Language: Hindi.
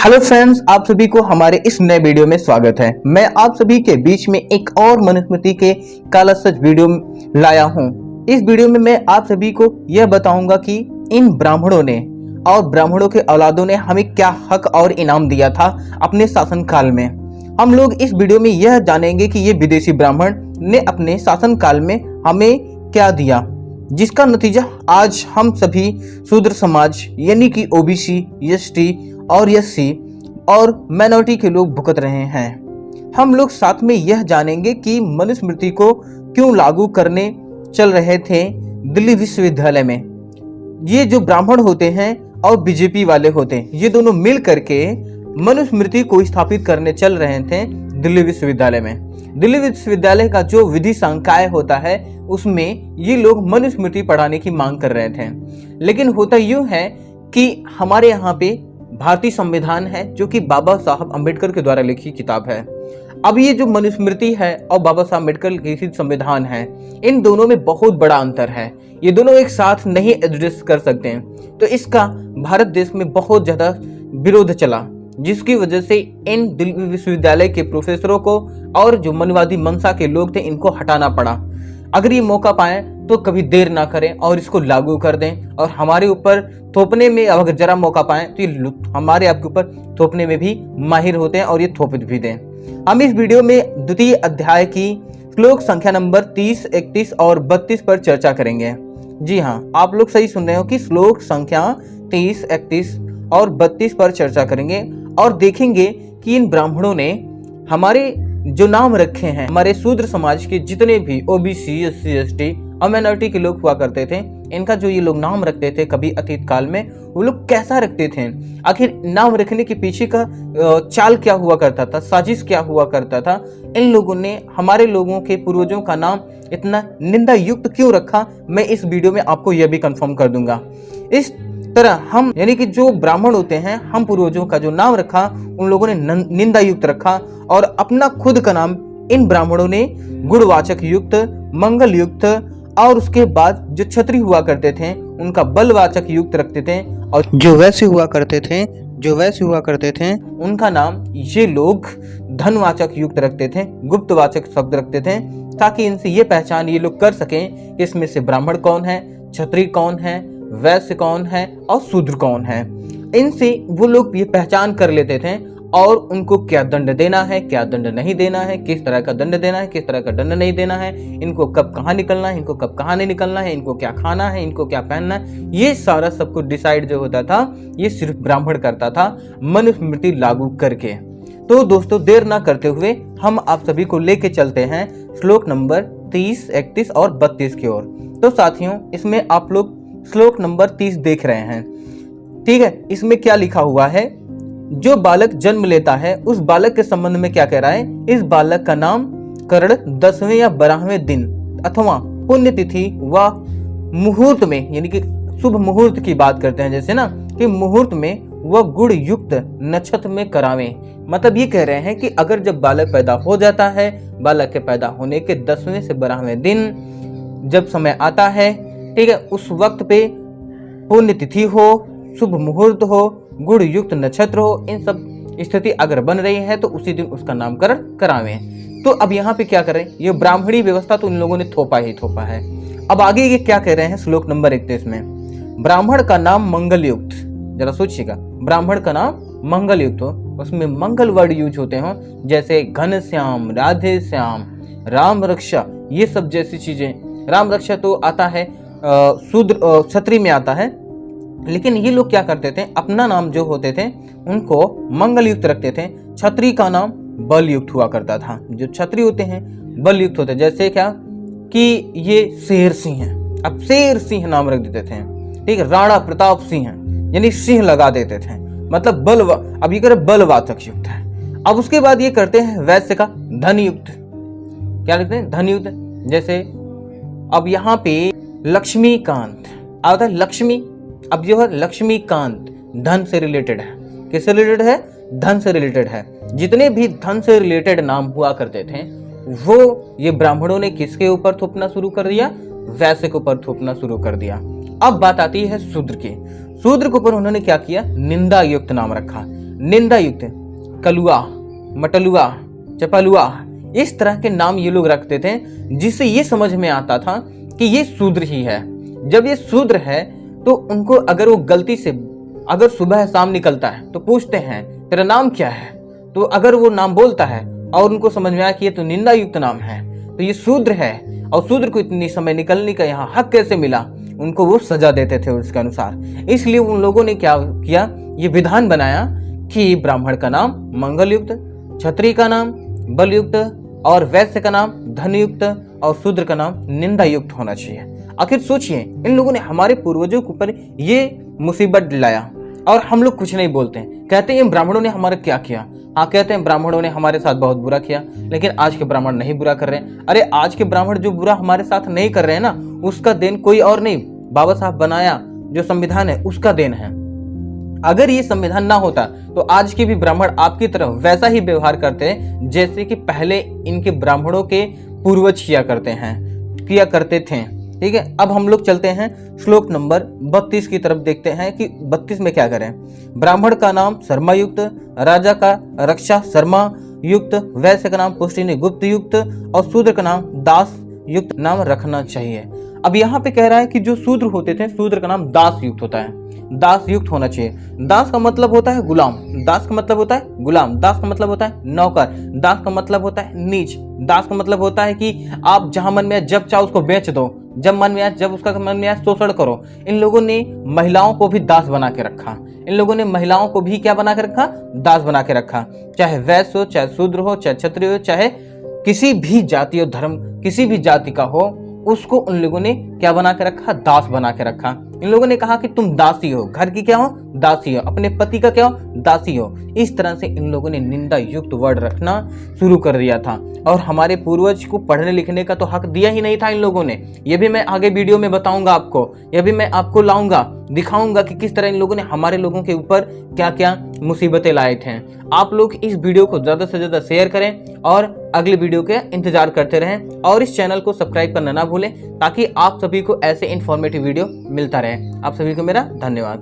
हेलो फ्रेंड्स, आप सभी को हमारे इस नए वीडियो में स्वागत है। मैं आप सभी के बीच में एक और मनुस्मृति के काला सच वीडियो लाया हूं। इस वीडियो में मैं आप सभी को यह बताऊंगा कि इन ब्राह्मणों ने और ब्राह्मणों के औलादों ने हमें क्या हक और इनाम दिया था अपने शासन काल में। हम लोग इस वीडियो में यह जानेंगे कि ये विदेशी ब्राह्मण ने अपने शासन काल में हमें क्या दिया, जिसका नतीजा आज हम सभी शूद्र समाज यानी कि ओबीसी, एसटी और एससी और माइनॉरिटी के लोग भुगत रहे हैं। हम लोग साथ में यह जानेंगे कि मनुस्मृति को क्यों लागू करने चल रहे थे दिल्ली विश्वविद्यालय में। ये जो ब्राह्मण होते हैं और बीजेपी वाले होते हैं, ये दोनों मिल करके मनुस्मृति को स्थापित करने चल रहे थे दिल्ली विश्वविद्यालय में। दिल्ली विश्वविद्यालय का जो विधि संकाय होता है उसमें ये लोग मनुस्मृति पढ़ाने की मांग कर रहे थे। लेकिन होता यूं है कि हमारे यहाँ पे भारतीय संविधान है जो कि बाबा साहब अम्बेडकर के द्वारा लिखी किताब है। अब ये जो मनुस्मृति है और बाबा साहब अम्बेडकर लिखित संविधान है, इन दोनों में बहुत बड़ा अंतर है। ये दोनों एक साथ नहीं एडजस्ट कर सकते हैं, तो इसका भारत देश में बहुत ज्यादा विरोध चला, जिसकी वजह से इन दिल्ली विश्वविद्यालय के प्रोफेसरों को और जो मनवादी मंशा के लोग थे इनको हटाना पड़ा। अगर ये मौका पाए तो कभी देर ना करें और इसको लागू कर दें, और हमारे ऊपर थोपने में अगर जरा मौका पाए तो ये हमारे आपके ऊपर थोपने में भी माहिर होते हैं और ये थोप भी दें। हम इस वीडियो में द्वितीय अध्याय की श्लोक संख्या नंबर 30, 31 और 32 पर चर्चा करेंगे। जी हाँ, आप लोग सही सुन रहे हो कि श्लोक संख्या 30, 31 और 32 पर चर्चा करेंगे और देखेंगे कि इन ब्राह्मणों ने हमारे जो नाम रखे हैं, हमारे शूद्र समाज के जितने भी ओबीसी, एससी, एसटी और माइनॉरिटी के लोग हुआ करते थे, इनका जो ये लोग नाम रखते थे कभी अतीत काल में, वो लोग कैसा रखते थे, आखिर नाम रखने के पीछे का चाल क्या हुआ करता था, साजिश क्या हुआ करता था, इन लोगों ने हमारे लोगों के पूर्वजों का नाम इतना निंदा युक्त क्यों रखा, मैं इस वीडियो में आपको यह भी कंफर्म कर दूंगा। इस तरह हम यानी कि जो ब्राह्मण होते हैं, हम पूर्वजों का जो नाम रखा उन लोगों ने निंदा युक्त रखा और अपना खुद का नाम इन ब्राह्मणों ने गुणवाचक युक्त, मंगल युक्त और उसके बाद जो क्षत्रिय हुआ करते थे उनका बलवाचक युक्त रखते थे, और जो वैश्य हुआ करते थे उनका नाम ये लोग धनवाचक युक्त रखते थे, गुप्तवाचक शब्द रखते थे, ताकि इनसे ये पहचान ये लोग कर सकें इसमें से ब्राह्मण कौन है, क्षत्रिय कौन है, वैश्य कौन है और शूद्र कौन है। इनसे वो लोग ये पहचान कर लेते थे और उनको क्या दंड देना है, क्या दंड नहीं देना है, किस तरह का दंड देना है, किस तरह का दंड नहीं देना है, इनको कब कहाँ निकलना है, इनको कब कहाँ नहीं निकलना है, इनको क्या खाना है, इनको क्या पहनना है, ये सारा सब कुछ डिसाइड जो होता था ये सिर्फ ब्राह्मण करता था मनुस्मृति लागू करके। तो दोस्तों, देर ना करते हुए हम आप सभी को लेके चलते हैं श्लोक नंबर 30, 31 और 32 की ओर। तो साथियों, इसमें आप लोग श्लोक नंबर 30 देख रहे हैं, ठीक है। इसमें क्या लिखा हुआ है, जो बालक जन्म लेता है उस बालक के संबंध में क्या कह रहा है, इस बालक का नाम करण 10वें या 12वें दिन अथवा पुण्यतिथि व मुहूर्त में, यानी कि शुभ मुहूर्त की बात करते हैं जैसे ना, कि मुहूर्त में वह गुण युक्त नक्षत्र में करावें। मतलब ये कह रहे हैं कि अगर जब बालक पैदा हो जाता है, बालक के पैदा होने के 10वें से 12वें दिन जब समय आता है, ठीक है, उस वक्त पे पुण्यतिथि हो, शुभ मुहूर्त हो, गुण युक्त नक्षत्र हो, इन सब स्थिति अगर बन रही है तो उसी दिन उसका नामकरण करावें। तो अब यहाँ पे क्या कर रहे हैं, ये ब्राह्मणी व्यवस्था तो इन लोगों ने थोपा ही थोपा है। अब आगे ये क्या कह रहे हैं श्लोक नंबर 31 में, ब्राह्मण का नाम मंगल युक्त, जरा सोचिएगा, ब्राह्मण का नाम मंगल युक्त हो, उसमें मंगल वर्ड यूज होते हो, जैसे घन श्याम, राधे श्याम, राम रक्षा, ये सब जैसी चीजें। राम रक्षा तो आता है शूद्र क्षत्रिय में आता है, लेकिन ये लोग क्या करते थे, अपना नाम जो होते थे उनको मंगल युक्त रखते थे। क्षत्रिय का नाम बल युक्त हुआ करता था, जो क्षत्रिय होते हैं बल युक्त होते, जैसे क्या कि ये शेर सिंह है, अब शेर सिंह नाम रख देते थे, ठीक है, राणा प्रताप सिंह है, यानी सिंह लगा देते थे, मतलब बल, अब ये करे बलवाचक युक्त है। अब उसके बाद ये करते हैं वैश्य का धन युक्त, क्या लिखते हैं, धन युक्त, जैसे अब यहाँ पे लक्ष्मीकांत आता है, लक्ष्मी, अब जो है लक्ष्मीकांत धन से रिलेटेड है, किससे रिलेटेड है, धन से रिलेटेड है। जितने भी धन से रिलेटेड नाम हुआ करते थे वो ये ब्राह्मणों ने किसके ऊपर थोपना शुरू कर दिया, वैश्य के ऊपर थोपना शुरू कर दिया। अब बात आती है शूद्र की। शूद्र के ऊपर उन्होंने क्या किया, निंदा युक्त नाम रखा। निंदा युक्त कलुआ, मटलुआ, चपलुआ, इस तरह के नाम ये लोग रखते थे, जिससे ये समझ में आता था कि ये शूद्र ही है। जब ये शूद्र है तो उनको अगर वो गलती से अगर सुबह शाम निकलता है तो पूछते हैं तेरा नाम क्या है, तो अगर वो नाम बोलता है और उनको समझ में आया कि ये तो निंदा युक्त नाम है, तो ये शूद्र है और शूद्र को इतनी समय निकलने का यहाँ हक कैसे मिला, उनको वो सजा देते थे उसके अनुसार। इसलिए उन लोगों ने क्या किया, ये विधान बनाया कि ब्राह्मण का नाम मंगल युक्त, क्षत्रिय का नाम बल युक्त और वैश्य का नाम धन युक्त और शूद्र का नाम निंदा युक्त होना चाहिए। आखिर सोचिए, इन लोगों ने हमारे पूर्वजों के ऊपर ये मुसीबत लाया और हम लोग कुछ नहीं बोलते हैं, कहते हैं ब्राह्मणों ने हमारा क्या किया। हाँ, कहते हैं ब्राह्मणों ने हमारे साथ बहुत बुरा किया, लेकिन आज के ब्राह्मण नहीं बुरा कर रहे हैं। अरे आज के ब्राह्मण जो बुरा हमारे साथ नहीं कर रहे हैं ना, उसका देन कोई और नहीं, बाबा साहब बनाया जो संविधान है उसका देन है। अगर ये संविधान ना होता तो आज के भी ब्राह्मण आपकी तरह वैसा ही व्यवहार करते हैं जैसे कि पहले इनके ब्राह्मणों के पूर्वज किया करते थे। ठीक है, अब हम लोग चलते हैं श्लोक नंबर 32 की तरफ, देखते हैं कि 32 में क्या करें। ब्राह्मण का नाम शर्मा युक्त, राजा का रक्षा शर्मा युक्त, वैश्य का नाम पुष्टिनी गुप्त युक्त और शूद्र का नाम दास युक्त नाम रखना चाहिए। अब यहाँ पे कह रहा है कि जो शूद्र होते थे, शूद्र का नाम दास युक्त होता है, दास युक्त होना चाहिए। दास का मतलब होता है गुलाम, दास का मतलब होता है गुलाम, दास का मतलब होता है नौकर, दास का मतलब होता है नीच, दास का मतलब होता है कि आप जहां मन में आए जब चाहो उसको बेच दो, जब मन में आए जब उसका मन में आए शोषण करो। इन लोगों ने महिलाओं को भी दास बना के रखा, इन लोगों ने महिलाओं को भी क्या बना के रखा, दास बना के रखा। चाहे वैश्य हो, चाहे शूद्र हो, चाहे क्षत्रिय हो, चाहे किसी भी जाति और धर्म किसी भी जाति का हो, उसको उन लोगों ने क्या बना के रखा, दास बना के रखा। इन लोगों ने कहा कि तुम दासी हो, घर की क्या हो, दासी हो, अपने पति का क्या हो, दासी हो। इस तरह से इन लोगों ने निंदा युक्त वर्ड रखना शुरू कर दिया था और हमारे पूर्वज को पढ़ने लिखने का तो हक दिया ही नहीं था इन लोगों ने। ये भी मैं आगे वीडियो में बताऊंगा आपको, यह भी मैं आपको लाऊंगा, दिखाऊंगा कि किस तरह इन लोगों ने हमारे लोगों के ऊपर क्या क्या मुसीबतें लाए थे। आप लोग इस वीडियो को ज्यादा से ज्यादा शेयर करें और अगले वीडियो के इंतजार करते रहें और इस चैनल को सब्सक्राइब करना ना भूलें, ताकि आप सभी को ऐसे इंफॉर्मेटिव वीडियो मिलता रहे। आप सभी को मेरा धन्यवाद।